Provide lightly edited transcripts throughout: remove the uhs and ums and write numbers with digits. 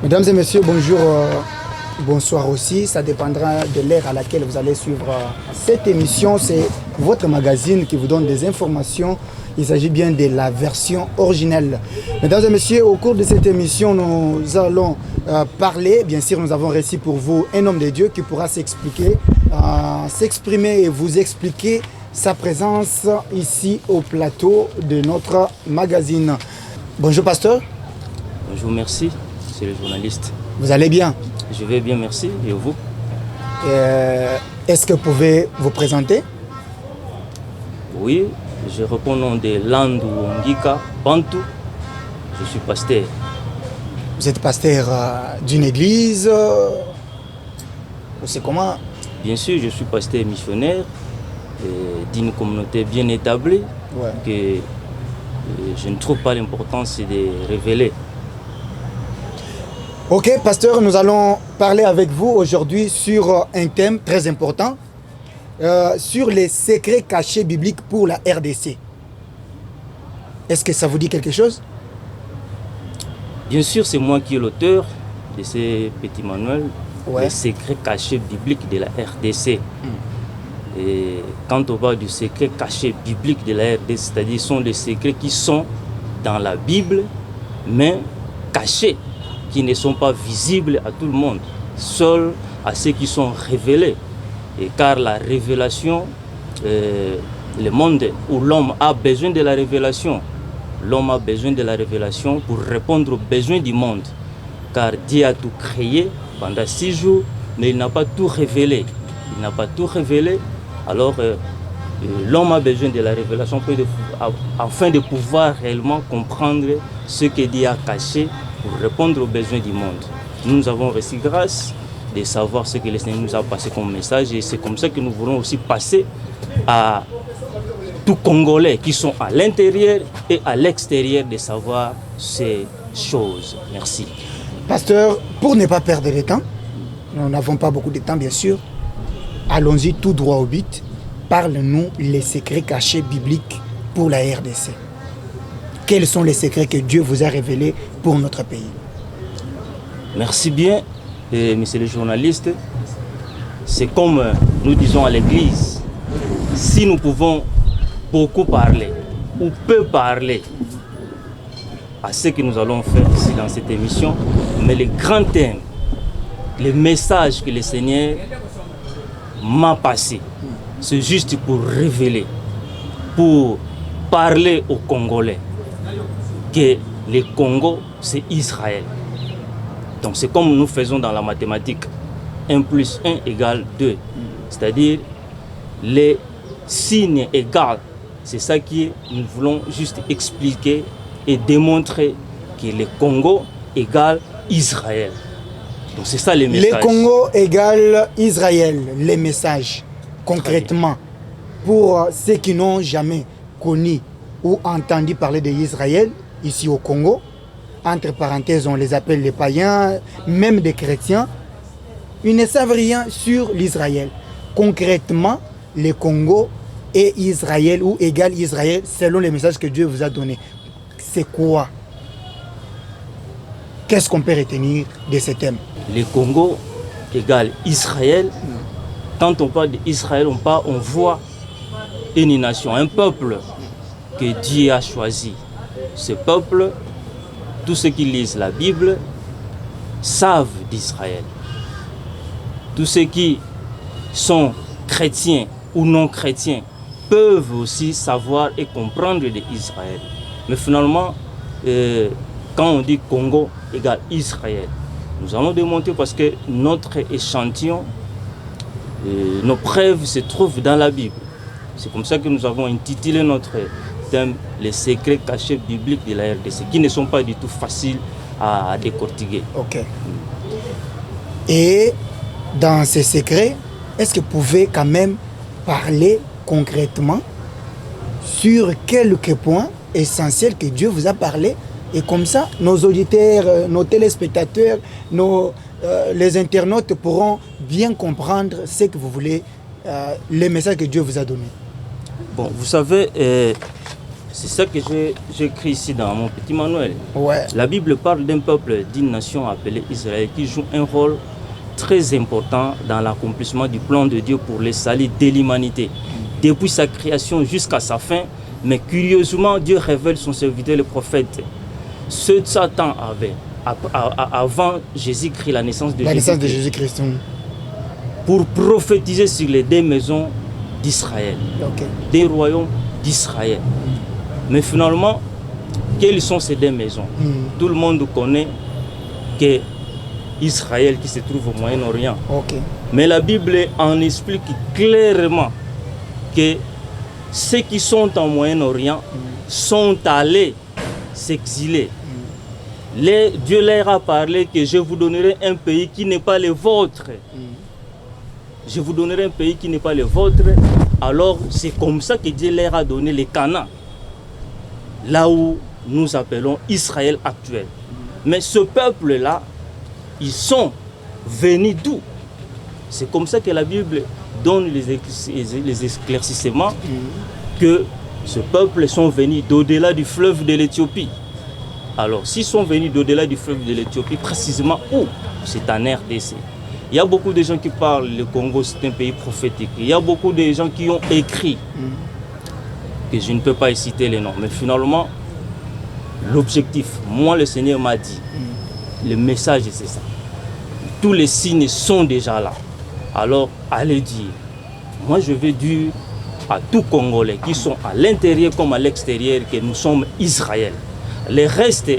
Mesdames et messieurs, bonjour, bonsoir aussi. Ça dépendra de l'heure à laquelle vous allez suivre cette émission. C'est votre magazine qui vous donne des informations. Il s'agit bien de la version originelle. Mesdames et messieurs, au cours de cette émission, nous allons parler. Bien sûr, nous avons reçu pour vous un homme de Dieu qui pourra s'exprimer et vous expliquer sa présence ici au plateau de notre magazine. Bonjour, pasteur. Bonjour, merci. C'est le journaliste. Vous allez bien? Je vais bien, merci. Et vous? Est-ce que vous pouvez vous présenter? Oui, je réponds au nom de Landu Ngika Bantu. Je suis pasteur. Vous êtes pasteur d'une église c'est comment? Bien sûr, je suis pasteur missionnaire d'une communauté bien établie que je ne trouve pas l'importance de révéler. Ok, pasteur, nous allons parler avec vous aujourd'hui sur un thème très important, sur les secrets cachés bibliques pour la RDC. Est-ce que ça vous dit quelque chose? Bien sûr, c'est moi qui est l'auteur de ces petits manuels, les secrets cachés bibliques de la RDC. Et quand on parle du secret caché biblique de la RDC, c'est-à-dire sont des secrets qui sont dans la Bible, mais cachés, qui ne sont pas visibles à tout le monde, seuls à ceux qui sont révélés. Et car la révélation, le monde où l'homme a besoin de la révélation, l'homme a besoin de la révélation pour répondre aux besoins du monde. Car Dieu a tout créé pendant 6 jours, mais il n'a pas tout révélé. Il n'a pas tout révélé, alors l'homme a besoin de la révélation afin de pouvoir réellement comprendre ce que Dieu a caché pour répondre aux besoins du monde. Nous avons reçu grâce de savoir ce que le Seigneur nous a passé comme message et c'est comme ça que nous voulons aussi passer à tous Congolais qui sont à l'intérieur et à l'extérieur de savoir ces choses. Merci. Pasteur, pour ne pas perdre de temps, nous n'avons pas beaucoup de temps bien sûr, allons-y tout droit au but. Parle-nous les secrets cachés bibliques pour la RDC. Quels sont les secrets que Dieu vous a révélés pour notre pays? Merci bien, monsieur le journaliste. C'est comme nous disons à l'église, si nous pouvons beaucoup parler ou peu parler à ce que nous allons faire ici dans cette émission, mais les grands thèmes, les messages que le Seigneur m'a passés, c'est juste pour révéler, pour parler aux Congolais que le Congo, c'est Israël. Donc c'est comme nous faisons dans la mathématique. 1 plus 1 égale 2. C'est-à-dire les signes égaux. C'est ça que nous voulons juste expliquer et démontrer que le Congo égale Israël. Donc c'est ça les messages. Le Congo égale Israël, les messages. Concrètement, pour ceux qui n'ont jamais connu ou entendu parler d'Israël, ici au Congo, entre parenthèses, on les appelle les païens, même des chrétiens, ils ne savent rien sur l'Israël. Concrètement, le Congo est Israël ou égale Israël selon les messages que Dieu vous a donnés. C'est quoi? Qu'est-ce qu'on peut retenir de ce thème? Le Congo égale Israël. Quand on parle d'Israël, on voit une nation, un peuple que Dieu a choisi. Ce peuple, tous ceux qui lisent la Bible savent d'Israël. Tous ceux qui sont chrétiens ou non chrétiens peuvent aussi savoir et comprendre d'Israël. Mais finalement, quand on dit Congo égale Israël, nous allons démontrer parce que notre échantillon, nos preuves se trouvent dans la Bible. C'est comme ça que nous avons intitulé notre thème les secrets cachés bibliques de la RDC, qui ne sont pas du tout faciles à décortiquer. Ok. Et dans ces secrets, est-ce que vous pouvez quand même parler concrètement sur quelques points essentiels que Dieu vous a parlé? Et comme ça, nos auditeurs, nos téléspectateurs, les internautes pourront bien comprendre ce que vous voulez, les messages que Dieu vous a donnés. Bon, vous savez, C'est ça que j'écris ici dans mon petit manuel. Ouais. La Bible parle d'un peuple, d'une nation appelée Israël qui joue un rôle très important dans l'accomplissement du plan de Dieu pour le salut de l'humanité. Depuis sa création jusqu'à sa fin, mais curieusement, Dieu révèle son serviteur, le prophète. Ce Satan avait, avant Jésus-Christ, la naissance de Jésus-Christ. Pour prophétiser sur les deux maisons d'Israël, des royaumes d'Israël. Mais finalement, quelles sont ces deux maisons? Tout le monde connaît que Israël qui se trouve au Moyen-Orient. Mais la Bible en explique clairement que ceux qui sont en Moyen-Orient sont allés s'exiler. Dieu leur a parlé que je vous donnerai un pays qui n'est pas le vôtre. Je vous donnerai un pays qui n'est pas le vôtre. Alors c'est comme ça que Dieu leur a donné les Canaan. Là où nous appelons Israël actuel. Mais ce peuple-là, ils sont venus d'où? C'est comme ça que la Bible donne les éclaircissements que ce peuple sont venus d'au-delà du fleuve de l'Éthiopie. Alors, s'ils sont venus d'au-delà du fleuve de l'Éthiopie, précisément où? C'est en RDC. Il y a beaucoup de gens qui parlent, le Congo c'est un pays prophétique. Il y a beaucoup de gens qui ont écrit, que je ne peux pas citer les noms, mais finalement, l'objectif, moi le Seigneur m'a dit, le message c'est ça. Tous les signes sont déjà là. Alors, allez dire, moi je veux dire à tous Congolais qui sont à l'intérieur comme à l'extérieur que nous sommes Israël. Le reste,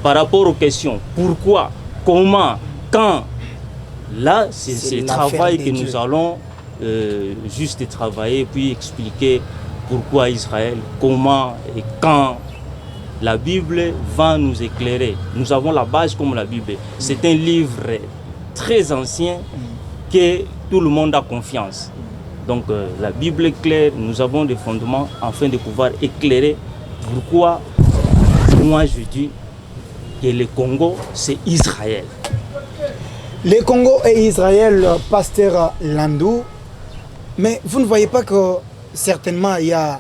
par rapport aux questions, pourquoi, comment, quand, là, c'est le travail que nous allons juste travailler, puis expliquer pourquoi Israël, comment et quand. La Bible va nous éclairer. Nous avons la base comme la Bible. C'est un livre très ancien que tout le monde a confiance. Donc la Bible est claire, nous avons des fondements afin de pouvoir éclairer pourquoi moi je dis que le Congo c'est Israël. Le Congo et Israël, pasteur Landou, mais vous ne voyez pas que certainement il y a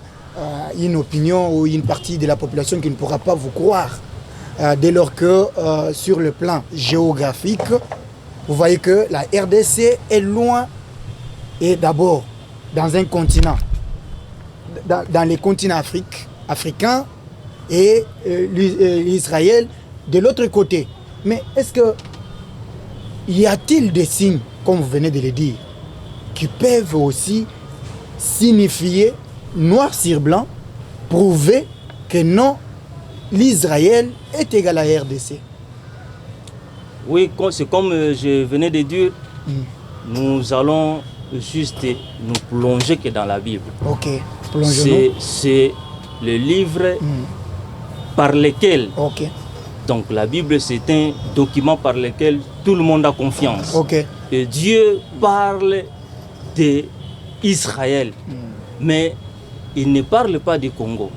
une opinion ou une partie de la population qui ne pourra pas vous croire dès lors que sur le plan géographique, vous voyez que la RDC est loin et d'abord dans un continent, dans les continents africains et l'Israël de l'autre côté. Mais est-ce que y a-t-il des signes, comme vous venez de le dire, qui peuvent aussi signifier noir sur blanc, prouver que non, l'Israël est égal à la RDC? Oui, c'est comme je venais de dire, nous allons juste nous plonger que dans la Bible. Ok, plongeons-nous. C'est le livre par lequel, donc la Bible c'est un document par lequel tout le monde a confiance. Et Dieu parle d'Israël, mais il ne parle pas du Congo.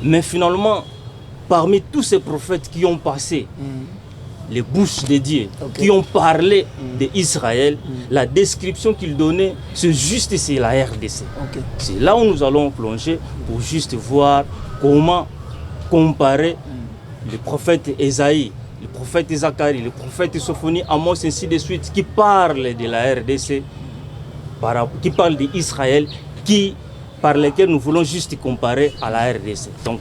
Mais finalement, parmi tous ces prophètes qui ont passé les bouches de Dieu, qui ont parlé d'Israël, la description qu'ils donnaient, c'est juste c'est la RDC. C'est là où nous allons plonger pour juste voir comment comparer le prophète Ésaïe, le prophète Zacharie, le prophète Sophonie, Amos, ainsi de suite, qui parlent de la RDC, qui parlent d'Israël, par lesquels nous voulons juste comparer à la RDC. Donc,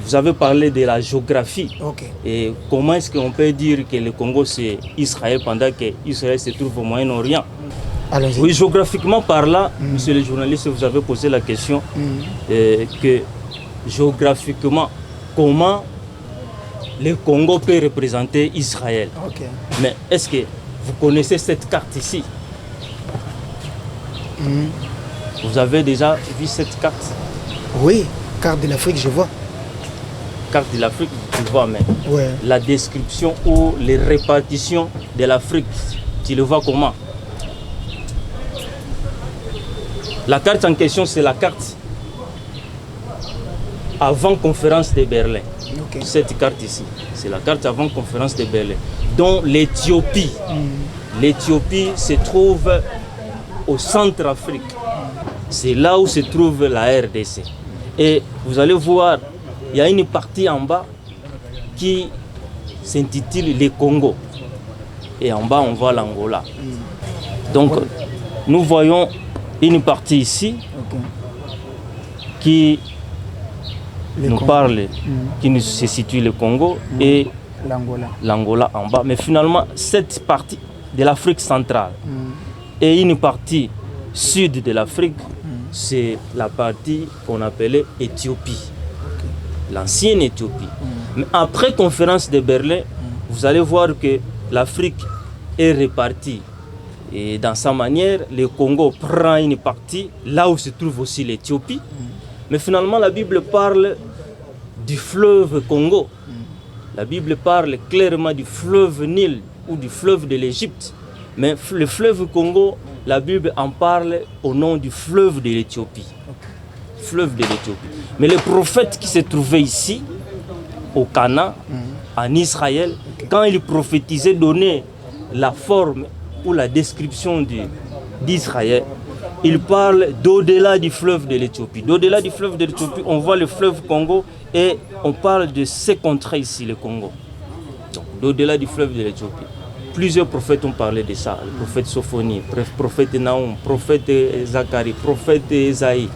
vous avez parlé de la géographie. Et comment est-ce qu'on peut dire que le Congo c'est Israël pendant que Israël se trouve au Moyen-Orient? Oui, géographiquement par là, monsieur le journaliste, vous avez posé la question que géographiquement, comment le Congo peut représenter Israël? Mais est-ce que vous connaissez cette carte ici? Vous avez déjà vu cette carte? Oui, carte de l'Afrique, je vois. Carte de l'Afrique, tu vois, mais la description ou les répartitions de l'Afrique, tu le vois comment? La carte en question, c'est la carte avant conférence de Berlin. Cette carte ici, c'est la carte avant conférence de Berlin, dont l'Éthiopie. L'Éthiopie se trouve au centre Afrique. C'est là où se trouve la RDC. Et vous allez voir, il y a une partie en bas qui s'intitule les Congo. Et en bas, on voit l'Angola. Donc, nous voyons une partie ici qui nous parle, qui se situe le Congo et l'Angola en bas. Mais finalement, cette partie de l'Afrique centrale et une partie sud de l'Afrique, c'est la partie qu'on appelait Éthiopie, l'ancienne Éthiopie. Mais après la conférence de Berlin, vous allez voir que l'Afrique est répartie. Et dans sa manière, le Congo prend une partie, là où se trouve aussi l'Éthiopie. Mais finalement, la Bible parle du fleuve Congo. La Bible parle clairement du fleuve Nil ou du fleuve de l'Égypte. Mais le fleuve Congo, la Bible en parle au nom du fleuve de l'Éthiopie. Fleuve de l'Éthiopie. Mais les prophètes qui se trouvaient ici, au Canaan, en Israël, quand ils prophétisaient, donnaient la forme ou la description d'Israël, ils parlent d'au-delà du fleuve de l'Éthiopie. D'au-delà du fleuve de l'Éthiopie, on voit le fleuve Congo et on parle de ces contrées ici, le Congo. Donc, d'au-delà du fleuve de l'Éthiopie. Plusieurs prophètes ont parlé de ça. Le prophète Sophonie, le prophète Naoum, le prophète Zacharie, le prophète Esaïe.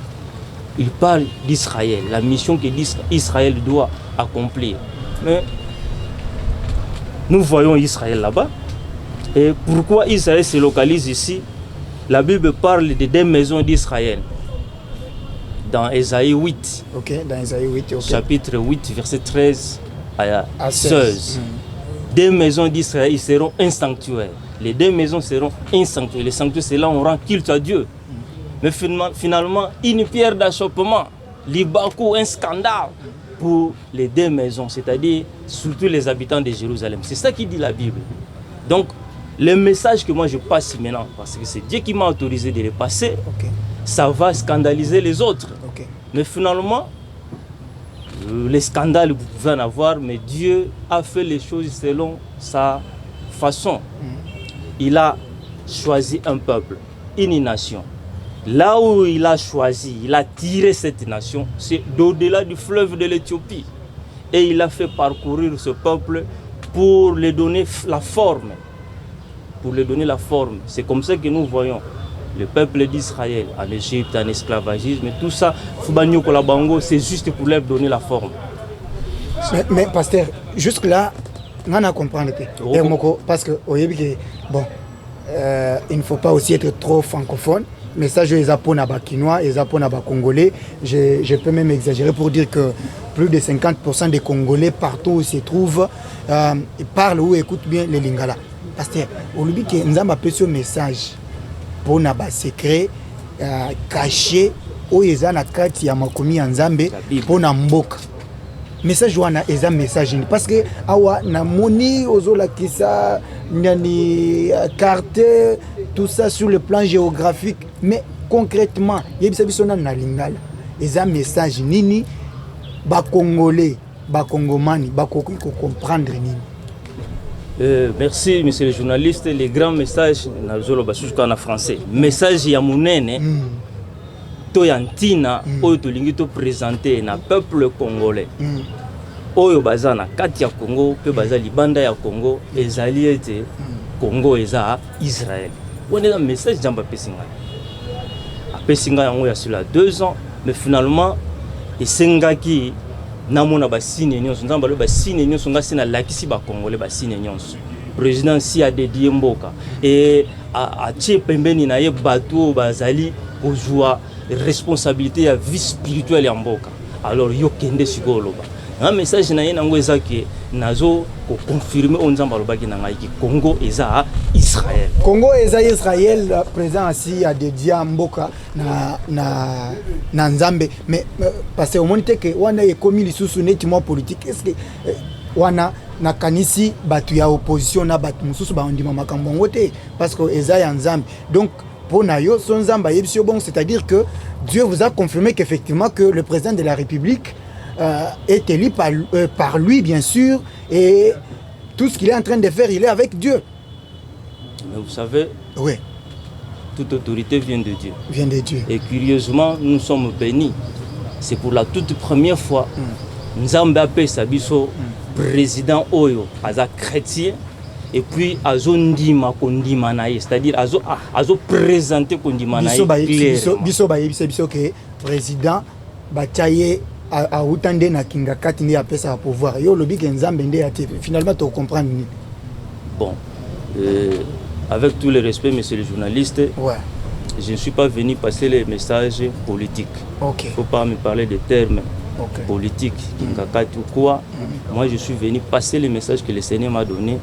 Ils parlent d'Israël, la mission que Israël doit accomplir. Mais nous voyons Israël là-bas. Et pourquoi Israël se localise ici? La Bible parle de deux maisons d'Israël. Dans Ésaïe 8. Ok, dans Ésaïe 8. Okay. Chapitre 8, verset 13 à 16. Deux maisons d'Israël, ils seront un sanctuaire. Les deux maisons seront un sanctuaire. Le sanctuaire, c'est là où on rend culte à Dieu. Mais finalement, une pierre d'achoppement, l'Ibakou, un scandale pour les deux maisons, c'est-à-dire surtout les habitants de Jérusalem. C'est ça qui dit la Bible. Donc, le message que moi je passe maintenant, parce que c'est Dieu qui m'a autorisé de le passer, ça va scandaliser les autres. Mais finalement, les scandales, vous pouvez en avoir, mais Dieu a fait les choses selon sa façon. Il a choisi un peuple, une nation. Là où il a choisi, il a tiré cette nation, c'est d'au-delà du fleuve de l'Éthiopie. Et il a fait parcourir ce peuple pour lui donner la forme. Pour lui donner la forme. C'est comme ça que nous voyons le peuple d'Israël en Égypte, en esclavagisme, tout ça, c'est juste pour leur donner la forme. Mais pasteur, jusque-là, on a compris. Parce que, bon, il ne faut pas aussi être trop francophone. Mais ça, je les apprends à Bakinois, les apprends à Congolais. Je peux même exagérer pour dire que plus de 50% des Congolais, partout où ils se trouvent, ils parlent ou écoutent bien les Lingala. Pasteur, on lui dit que nous avons appelé ce message pour nos secrets cachés où ils ont carte ya makomi en Zambé pour na mboka. Message wana eza message parce que awa na moni ozola kisa nyani carte tout ça sur le plan géographique mais concrètement yebisa biso na lingala eza message nini ba congolais ba congomani ba koki ko comprendre nini. Merci monsieur le journaliste, les grands messages en français. Message ya munene to yantina oyo tolingi to présenter na peuple congolais. Oyo baza na kati ya Congo pe baza libanda ya Congo ezali ete Congo eza Israël. On est dans message jamba pesinga. Apesinga yango ya sur la 2 ans mais finalement esengaki namona ba signe nyonso nzamba lo ba signe nyonso ngasi na lakisi ba congolais ba signe nyonso président si a dédié mboka et a tie pembeni na ye bato bazali kozwa responsabilité ya vie spirituelle ya mboka alors yo kende sikolo ba un message na ye nango ezaki nazo ko confirmer on nzamba lo baki na ngai ki Congo eza Israël. Congo eza Israël présent ici a dédié mboka na Nzambe mais parce que on monte que wana ekomi lisusu netima politique est-ce que wana na kanisi batu ya opposition na batu mususu ba ondima makambo ngote parce que eza ya Nzambe donc pour nayo son Nzamba yebisio bon c'est-à-dire que Dieu vous a confirmé qu'effectivement que le président de la République est élu par lui bien sûr et tout ce qu'il est en train de faire il est avec Dieu. Mais vous savez, oui. Toute autorité vient de Dieu. Vient de Dieu. Et curieusement, nous sommes bénis c'est pour la toute première fois Nzambe apesa biso président oyo aza chrétien et puis azo ndima kondima na ye, c'est-à-dire azo présenter kondima na ye biso que président bataye a utande na kinga kati ndi apesa pouvoir yo lobi ke Nzambe nde ate finalement tu comprends ni. Bon, avec tout le respect, monsieur le journaliste, je ne suis pas venu passer les messages politiques. Il ne faut pas me parler de termes politiques, ou quoi. Moi, je suis venu passer les messages que le Seigneur m'a donné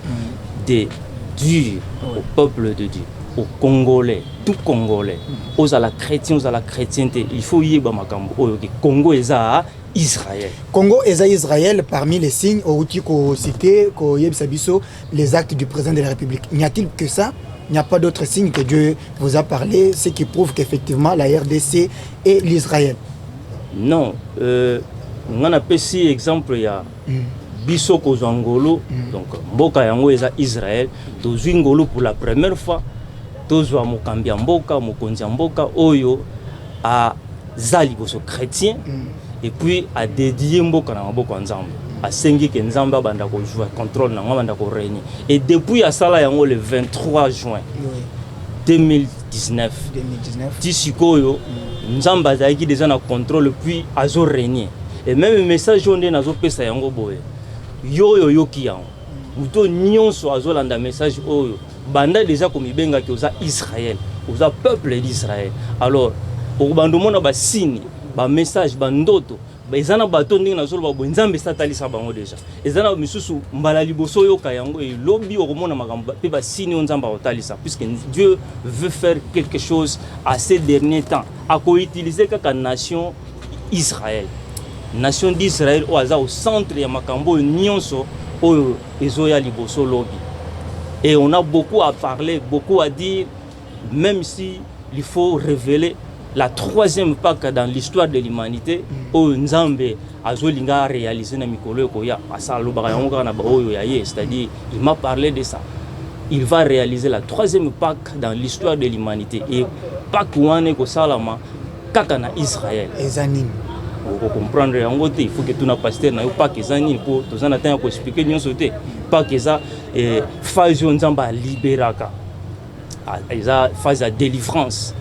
de dire au peuple de Dieu, aux Congolais, tout Congolais, aux à la chrétiens, aux à la chrétienté. Il faut y aller au Congo et à Israël. Congo et Israël, parmi les signes, cité, les actes du président de la République. N'y a-t-il que ça? Il n'y a pas d'autres signes que Dieu vous a parlé, ce qui prouve qu'effectivement la RDC est l'Israël. Non. On a pris exemple, il y a Biso Kozangolo, donc Mboka Yango est Israël, Tozingolo pour la première fois, Tozwa Mokambia Mboka, Mokonzia Mboka, Oyo, à Zali Boso chrétien. Et puis à dédier Mboka na Mboka Nzambe à Sengi que Nzamba banda ko jouer contrôle na banda ko régner et depuis à sala yango le 23 juin 2019 tisikoyo Nzamba zaiki déjà na contrôle puis azo régner et même message on nazo pesa yango boye yo yoki yango muto nyonso azo landa message oyo banda déjà comme benga ki oza Israël oza peuple d'Israël alors au bandomona ba signe ba message bandoto ezana bato ndenge nazolo ba Nzambe satalisa bango déjà ezana misusu mbala liboso yo kayango et lobby okomona makambo pe ba signe Nzamba otalisa puisque Dieu veut faire quelque chose à ces derniers temps à ko utiliser kaka nation Israël nation d'Israël au hasard au centre ya makambo nyonso oyo ezoya liboso lobby et on a beaucoup à parler beaucoup à dire même si il faut révéler la troisième Pâque dans l'histoire de l'humanité, Nzambe azolinga réalisé na mikolo koya asalo bakayonga na baoyo yaye, c'est-à-dire il m'a parlé de ça. Il va réaliser la troisième Pâque dans l'histoire de l'humanité et Pâque wane ko salama kaka na Israël. Ezanim. Pour comprendre yango te, il faut que tu na pasteur na yo Pâque ezanim pour tozana temps ko expliquer nyonso te. Pâque eza phase Nzamba liberaka. Eza phase de délivrance.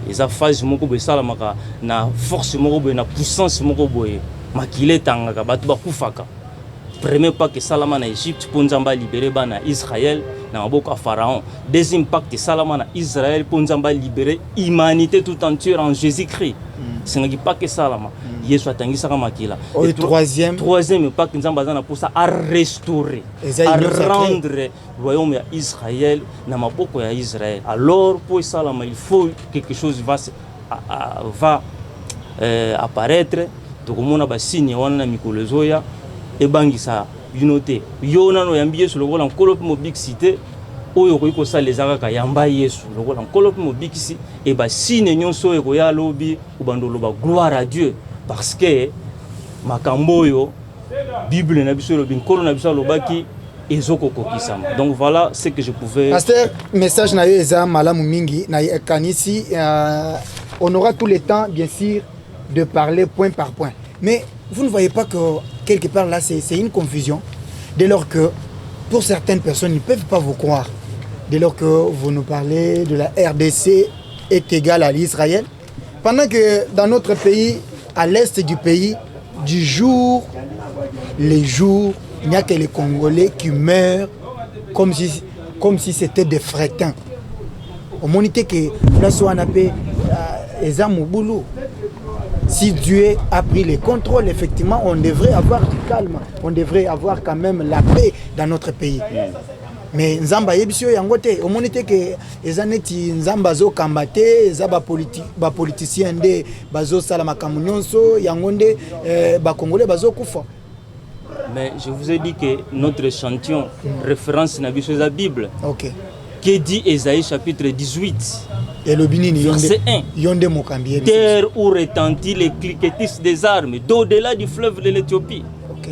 Eza phase moko be salamaka na force moko be na puissance moko boye makile tangaka batu bakufaka premier Pâque salama na Égypte pour Nzamba libérer bana Israël na maboko ya Pharaon deuxième Pâque salama na Israël pour Nzamba libérer humanité tout entière en Jésus-Christ sengaki Pâque salama Yesu atangisaka makila et troisième Pâque Nzamba zana pour ça à restaurer à rendre le royaume ya Israël na maboko ya Israël alors pour salama il faut quelque chose va apparaître tokomona ba signe wana na mikolo zoya ebangisa unité yona no yambi Yesu lokola nkolo mo big cité oyo ko sa les akaka yamba Yesu lokola nkolo mo big cité et ba signe nyonso e ko ya lobi ubandolo ba gloire à Dieu parce que makambo yo Bible na biso lobi nkolo na biso lobaki ezoko kokisama. Donc voilà ce que je pouvais. Pasteur, message na eza malamu mingi na kanisi on aura tout le temps bien sûr de parler point par point. Mais vous ne voyez pas que quelque part là c'est une confusion dès lors que pour certaines personnes ils ne peuvent pas vous croire dès lors que vous nous parlez de la RDC est égale à l'Israël pendant que dans notre pays à l'est du pays du jour les jours il n'y a que les Congolais qui meurent comme si c'était des frétins. Au monité que là soit on appelle boulot. Si Dieu a pris le contrôle, effectivement, on devrait avoir du calme. On devrait avoir quand même la paix dans notre pays. Mais Nzamba yebisio yangote, au monité que les années Nzamba zo kambate, zaba politicien de bazo salama kamunyonso, yangonde ba Congolais bazo kufa. Mais je vous ai dit que notre échantillon référence na biso la Bible. OK. Que dit Ésaïe chapitre 18 et le binini verset 1. Yonde mokambi. Terre où retentit les cliquetis des armes d'au-delà du fleuve de l'Éthiopie. OK.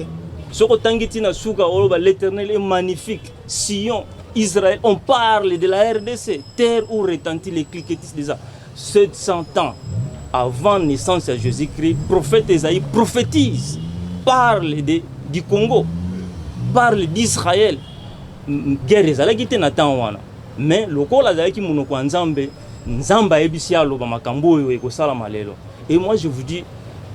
L'Éternel est magnifique. Sion, Israël, on parle de la RDC. Terre où retentit les cliquetis des armes. 700 ans avant naissance de Jésus-Christ, prophète Esaïe prophétise, parle du Congo, parle d'Israël. Guerre ezalaki te na temps wana. Mais lokola azalaki monoko nzambe, nzamba ebisi aloba makambo oyo ekosalama lelo. Et moi je vous dis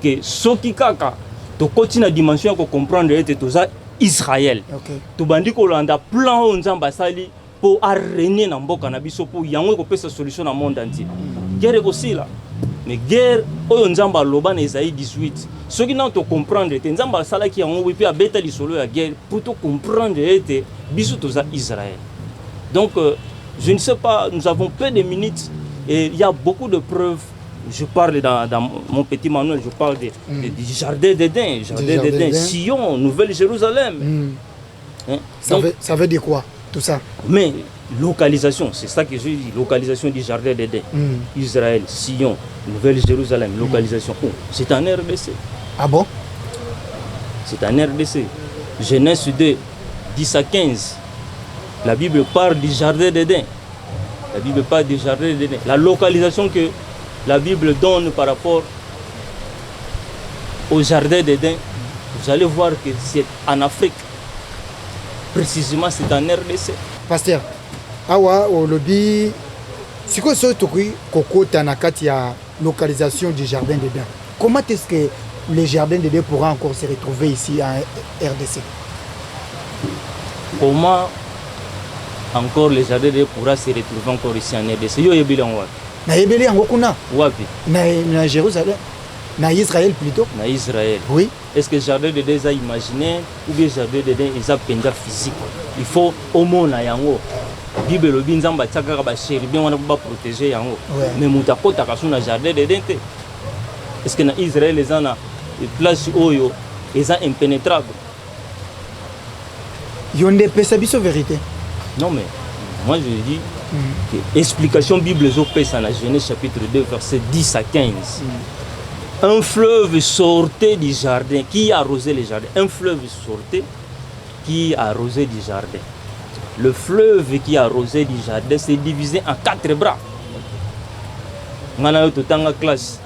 que soki kaka to continue na dimension ko comprendre ete toza Israël. Okay. Tobandi kolanda plan oyo nzamba sali pour arraigner na mboka na biso pour yango ko pesa solution na monde entier. Guerre aussi là. Mais guerre oyo nzamba loba na Esaïe 18. Soki na to comprendre ete nzamba salaki yango puis abeta lisolo ya guerre pour to comprendre ete biso toza Israël. Donc je ne sais pas, nous avons peu de minutes et il y a beaucoup de preuves. Je parle dans mon petit manuel, je parle du jardin d'Éden, Sion, Nouvelle-Jérusalem. Hein? Ça veut dire quoi, tout ça? Mais localisation, c'est ça que je dis, localisation du jardin d'Éden. Israël, Sion, Nouvelle-Jérusalem, localisation. Oh, c'est en RDC. Ah bon? C'est en RDC. Genèse 2, 10 à 15. La Bible parle du jardin d'Éden. La Bible parle du jardin d'Éden. La localisation que la Bible donne par rapport au jardin d'Éden, vous allez voir que c'est en Afrique. Précisément, c'est en RDC. Pasteur, awa au lobby, si quoi ce truc Coco Tanakati a localisation du jardin d'Éden. Comment est-ce que le jardin d'Éden pourra encore se retrouver ici en RDC? Comment encore le jardin d'Éden pourra se retrouver encore ici en RDC? Yo yebili en wapi? Na yebeli yango kuna? Wapi? Na Jérusalem. Na Israël plutôt? Na Israël. Oui. Est-ce que le jardin d'Éden est imaginaire ou bien le jardin d'Éden est pendant physique? Il faut au moins na yango. Bible le binzamba tsaka ba chéri bien on va protéger yango. Mais mutakota ka suna jardin d'Éden te. Est-ce que na Israël les ana place oyo est impénétrable? Yonde pesa biso vérité. Non mais moi je dis que explication Bible zopesa na Genèse chapitre 2 verset 10 à 15. Un fleuve sortait du jardin qui arrosait le jardin. Un fleuve sortait qui arrosait du jardin. Le fleuve qui arrosait du jardin s'est divisé en 4 bras. Ngana yo totanga classe.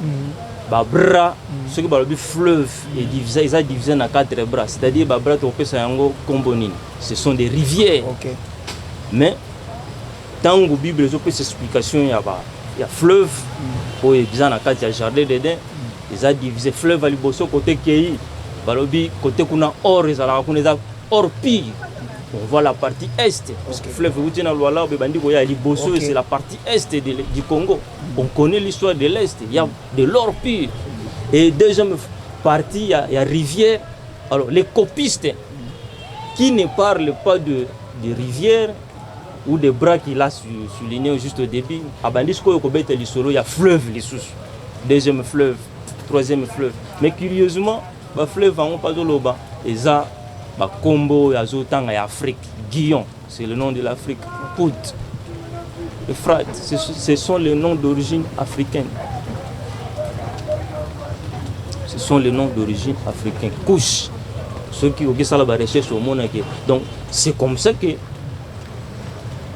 Ba bras, ce que le fleuve est divisé, ils ont divisé en 4 bras. C'est-à-dire ba bras topesa yango kombonini. Ce sont des rivières. OK. Mais tant que la Bible a cette explication, il y a fleuve, il y a un jardin d'Éden, ils ont divisé fleuve à l'Ibosso côté Kéi, côté qu'on a or, ils ont or pire. On voit la partie est, parce que fleuve où il y a l'Ibosso, c'est la partie est du Congo. On connaît l'histoire de l'Est, il y a de l'or pire. Et deuxième partie, il y a rivière. Alors les copistes qui ne parlent pas de rivière, ou des bras qu'il a souligné juste au début, il y a fleuve, les sous. Deuxième fleuve, troisième fleuve. Mais curieusement, le fleuve en pas de l'Oba, et ça, Combo, il y a Afrique, Guillon, c'est le nom de l'Afrique, Pout, Euphrates, ce sont les noms d'origine africaine. Ce sont les noms d'origine africaine. Couche, ceux qui ont fait la recherche au monde. Donc, c'est comme ça que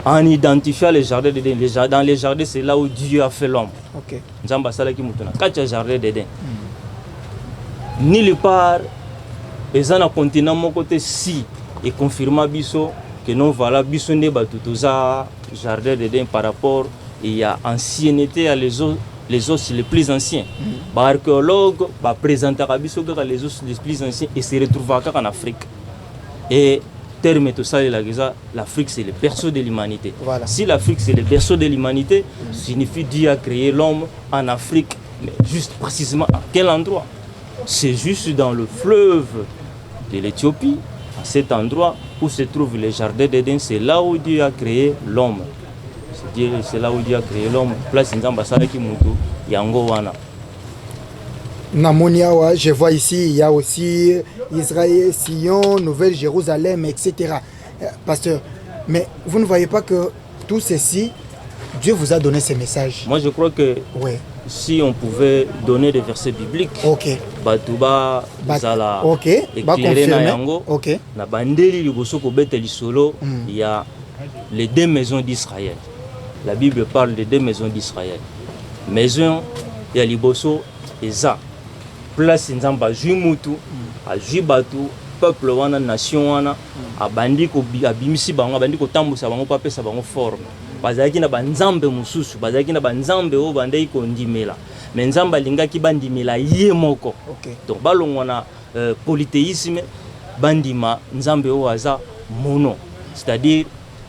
en identifiant les jardins d'Éden, dans les jardins, c'est là où Dieu a fait l'homme. OK. Nzamba salaki mutuna. Kacha jardin d'Éden. Nulle part, et un continent mon côté si et confirma biso que non voilà biso ne batutoza jardin d'Éden par rapport il y a ancienneté à les os les plus anciens. Archéologue va présenter à biso que les os les plus anciens et se retrouvent en Afrique. Et terme tout ça, l'Afrique c'est le berceau de l'humanité. Voilà. Si l'Afrique c'est le berceau de l'humanité, signifie Dieu a créé l'homme en Afrique, mais juste précisément à quel endroit? C'est juste dans le fleuve de l'Éthiopie, à cet endroit où se trouve le jardin d'Éden, c'est là où Dieu a créé l'homme. C'est là où Dieu a créé l'homme. Place Nzamba Salaki Moutou, Yango Wana. Namoniawa, je vois ici, il y a aussi Israël, Sion, Nouvelle-Jérusalem, etc. Pasteur, mais vous ne voyez pas que tout ceci, Dieu vous a donné ces messages? Moi, je crois que si on pouvait donner des versets bibliques, Batouba, Zala, éclairer na yango, na bandeli liboso ko bete lisolo, il y a les 2 maisons d'Israël. La Bible parle des 2 maisons d'Israël. Maison ya liboso eza place nzambe azwi mutu azwi bato peuple wana nation wana abandi ko abimisi bango abandi kotambusa bango pa pesa bango forme bazalaki na banzambe mosusu bazalaki na banzambe oyo bandai kondimela mais nzambe alingaki bandimela ye moko donc balongwa na polythéisme bandima nzambe oyo aza mono c'est-à-dire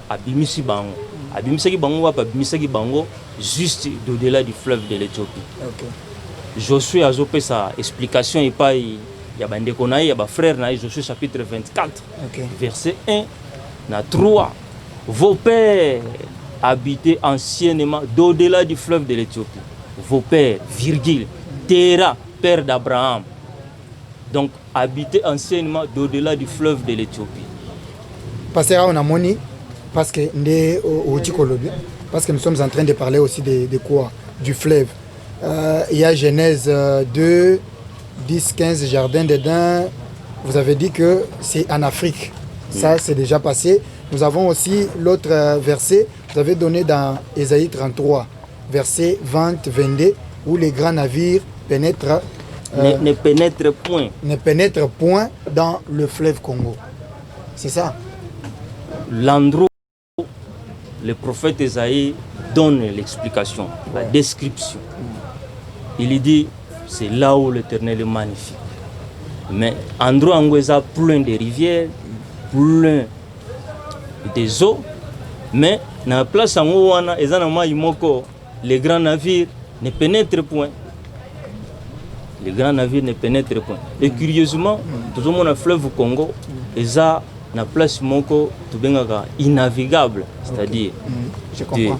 abimisaki bango wapa abimisaki bango juste d'au-delà du fleuve de l'Éthiopie. Josué azopesa explication epai ya bandeko na ye ya bafrère na ye Josué chapitre 24 verset 1 na 3 vos pères habitaient anciennement d'au-delà du fleuve de l'Éthiopie. Vos pères, virgule, Terah, père d'Abraham. Donc habitaient anciennement d'au-delà du fleuve de l'Éthiopie. Parce on a moni parce que parce que nous sommes en train de parler aussi de quoi? Du fleuve. Il y a Genèse 2, 10, 15, Jardin d'Éden. Vous avez dit que c'est en Afrique. Ça, c'est déjà passé. Nous avons aussi l'autre verset. Vous avez donné dans Ésaïe 33, verset 20-22, où les grands navires pénètrent. Ne pénètrent point. Ne pénètrent point dans le fleuve Congo. C'est ça. L'endroit où le prophète Ésaïe donne l'explication, la description. Il dit, c'est là où l'Éternel est magnifique. Mais endroit où il y a plein de rivières, plein des eaux, mais dans la place où les grands navires ne pénètrent point. Les grands navires ne pénètrent point. Et curieusement, tout le monde a fleuve Congo, et ça, na place moko tubengaka innavigable, c'est-à-dire je comprends.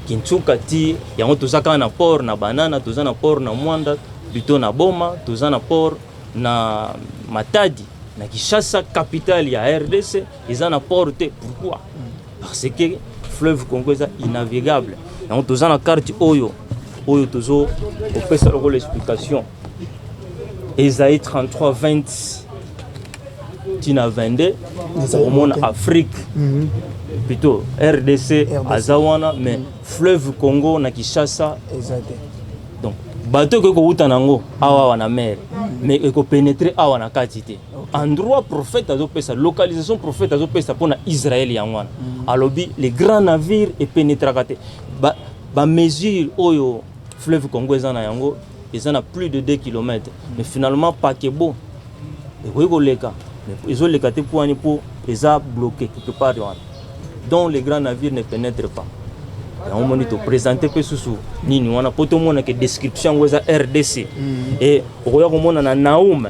Kinchuka ti yango tozaka na port na banana, toza na port na Mwanda, plutôt na Boma, toza na port na Matadi, na Kinshasa capitale ya RDC, eza na port te. Pourquoi? Parce que fleuve Congo est innavigable. Yango toza na carte oyo tozo opesa l'explication. Ésaïe 33 20 Tina 22 au monde Afrique plutôt RDC Azawana mais fleuve Congo na Kinshasa donc bateau que ko nango awa wana mer mais ko pénétrer awa na katité endroit prophète azopesa localisation prophète azopesa pona Israël yangwana alobi les grands navires et pénétrakaté ba mesure oyo fleuve Congo ezana yango ezana plus de 2 km mais finalement Pakebo et leka ils ont les catégories pour les a bloqués quelque part dont les grands navires ne pénètrent pas. On m'a dit de présenter peu sous nini on a poto mona que description aux RDC et on a Naoum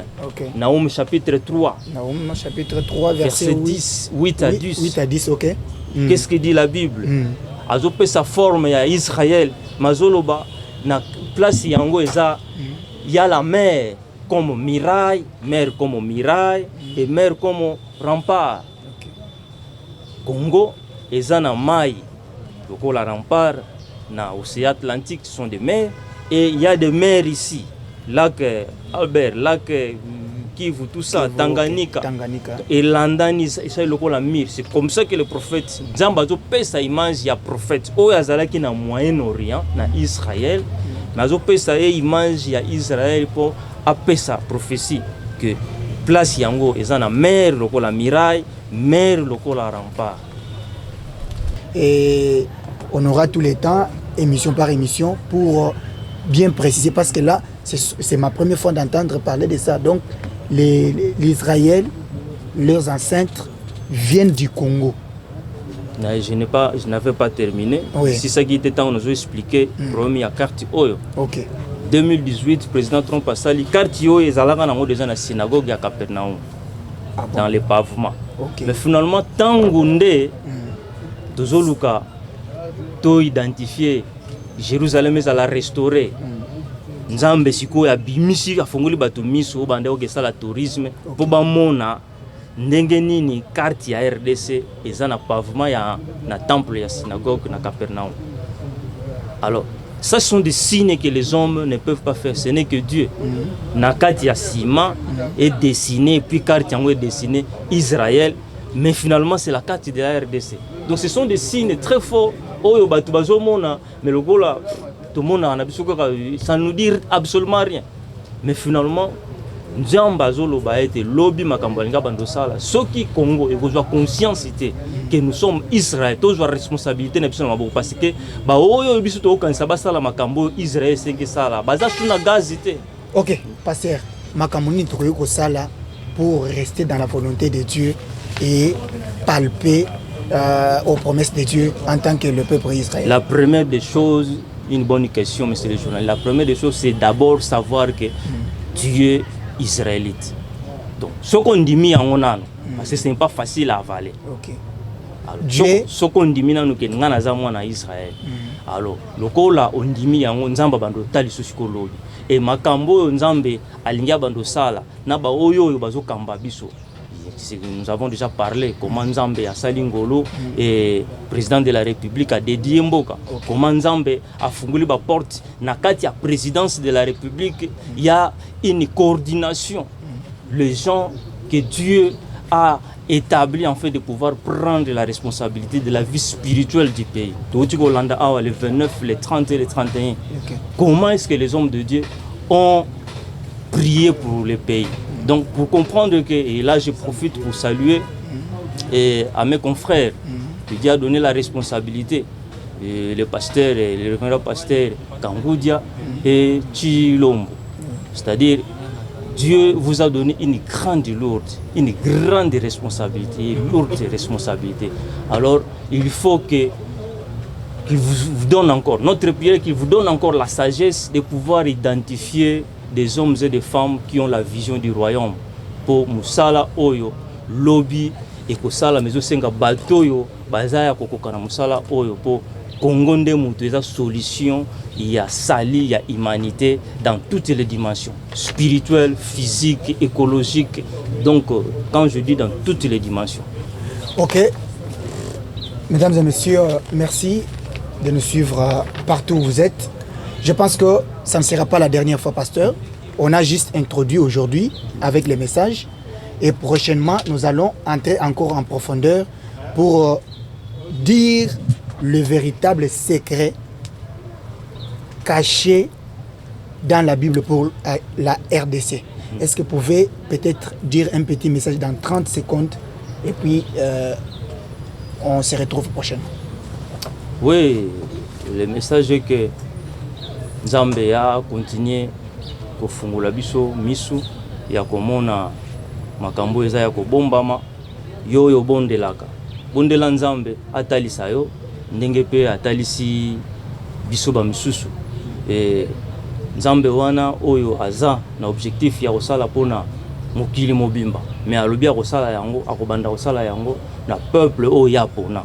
Naoum chapitre 3 Naoum chapitre 3 verset 10 8 à 10 8 à 10 OK. Qu'est-ce que dit la Bible? Azopé sa forme ya Israël mazoloba na place yango eza il y a la mer comme miraille, mer comme miraille et mer comme rempart. Congo, ezana mai, la rempart, na océan Atlantique sont des mers et il y a des mers ici, lac Albert, lac Kivu, tout ça, Tanganyika. Et Landani, c'est la mire. C'est comme ça que le prophète Zambazo paie sa image, il y a prophète. Oh, Yazalaki na Moyen-Orient, na Israël, mais zo paie sa image, il y a Israël pour après sa prophétie que place yango ezana mer lokola miraille, mer lokola rempart. Et on aura tout le temps, émission par émission, pour bien préciser, parce que là, c'est ma première fois d'entendre parler de ça. Donc, l'Israël, leurs ancêtres viennent du Congo. Je n'avais pas terminé. Oui. C'est ça qui était temps, on nous a expliqué, premier à carte Oyo. Ok. 2018, président Trump a sali carte Oyo et Zalaga n'a déjà la synagogue à Capernaum, dans les pavements. Okay. Mais finalement, Tangoundé, Tozoluka, to identifié Jérusalem à la restaurer. Nzambe siko ya bimisi afongoli bato miso bande okesala tourisme po bamona ndenge nini carte ya RDC eza na pavement ya na temple ya synagogue na Capernaum. Alors ça sont des signes que les hommes ne peuvent pas faire, ce n'est que Dieu. Na carte ya ciment est dessinée puis carte yango est dessinée Israël, mais finalement c'est la carte de la RDC. Donc ce sont des signes très forts oyo bato bazomona mais lokola tout le monde ça ne nous dit absolument rien. Mais finalement, Nzambe a été lobby makambalinga bandosala. Ceux qui Congo et vous avez conscience que nous sommes Israël, tous la responsabilité parce que bah oyo biso to kan sabasala makambo Israël c'est que ça là. Baza suna gazité. OK, pasteur, makambo ni to ko sala pour rester dans la volonté de Dieu et palper aux promesses de Dieu en tant que le peuple israélien. La première des choses, une bonne question, monsieur le journaliste. La première des choses, c'est d'abord savoir que Dieu israélite. Donc, ce qu'on dit mis en onano, parce que ce n'est pas facile à avaler. OK. Alors, ce qu'on dit mis en que nous avons en Israël. Alors, le coup là, on dit mis en Nzamba bando tali susikolobi. Et makambo Nzambe alinga bando sala, na ba oyo yo bazo kamba biso. Nous avons déjà parlé comment Nzambe a Salingolo et président de la République a dédié Mboka. Comment Nzambe a funguli ba porte na kati ya présidence de la République, il y a une coordination. Les gens que Dieu a établi en fait de pouvoir prendre la responsabilité de la vie spirituelle du pays. Le 29, le 30 et le 31. Comment est-ce que les hommes de Dieu ont prié pour le pays? Donc pour comprendre que, et là je profite pour saluer à mes confrères, que Dieu a donné la responsabilité, le pasteur, le révérend pasteur Kangoudia et Chilombo. C'est-à-dire, Dieu vous a donné une grande responsabilité, Alors il faut qu'il vous donne encore, notre prière, qu'il vous donne encore la sagesse de pouvoir identifier des hommes et des femmes qui ont la vision du royaume pour musala oyo lobby et ko sala mezo senga batoyo bazaya kokokana musala oyo pour Congo nde mutu eza solution, il y a sali, il y a humanité dans toutes les dimensions, spirituelles, physiques, écologiques. Donc quand je dis dans toutes les dimensions. OK. Mesdames et messieurs, merci de nous suivre partout où vous êtes. Je pense que ça ne sera pas la dernière fois, pasteur. On a juste introduit aujourd'hui avec les messages. Et prochainement, nous allons entrer encore en profondeur pour dire le véritable secret caché dans la Bible pour la RDC. Est-ce que vous pouvez peut-être dire un petit message dans 30 secondes et puis on se retrouve prochainement? Oui, le message est que Nzambe a continué kofungula biso misu ya komona makambo eza ya kobombama yo bondelaka bondela Nzambe atalisa yo ndenge pe atalisi biso ba misusu et Nzambe wana oyo aza na objectif ya kosala pona mokili mobimba mais alobi akosala yango akobanda kosala yango na peuple oyo ya pona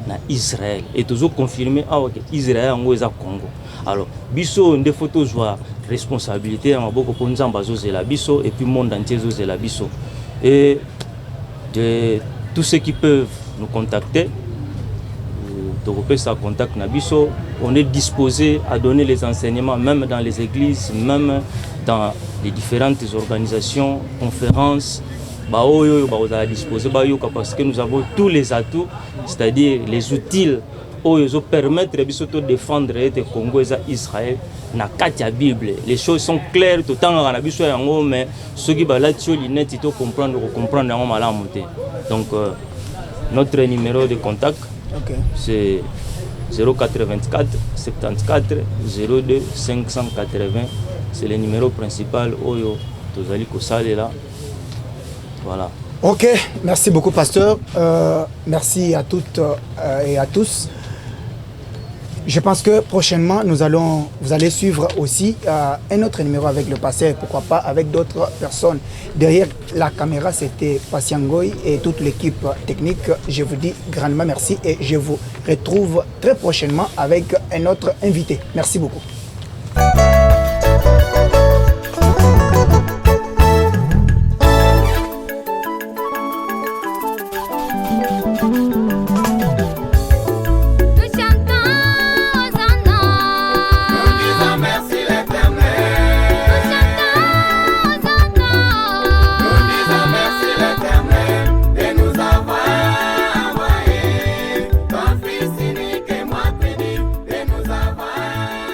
na Israël et toujours confirmer que Israël yango eza Congo. Alors biso nde photo joie responsabilité ya maboko po Nzamba zozela biso et puis monde entier zozela biso et de tous ceux qui peuvent nous contacter contact na biso, on est disposé à donner les enseignements même dans les églises, même dans les différentes organisations, conférences. Parce que nous avons tous les atouts, c'est-à-dire les outils qui permettent de défendre le Congo et Israël na katia Bible. Les choses sont claires tout le temps, mais ceux qui comprendre donc notre numéro de contact c'est 084 74 02 580. C'est le numéro principal Oyo Tozali Kosale là. Voilà. OK, merci beaucoup pasteur. Merci à toutes et à tous. Je pense que prochainement vous allez suivre aussi un autre numéro avec le pasteur, pourquoi pas avec d'autres personnes. Derrière la caméra, c'était Patiangoy et toute l'équipe technique. Je vous dis grandement merci et je vous retrouve très prochainement avec un autre invité. Merci beaucoup.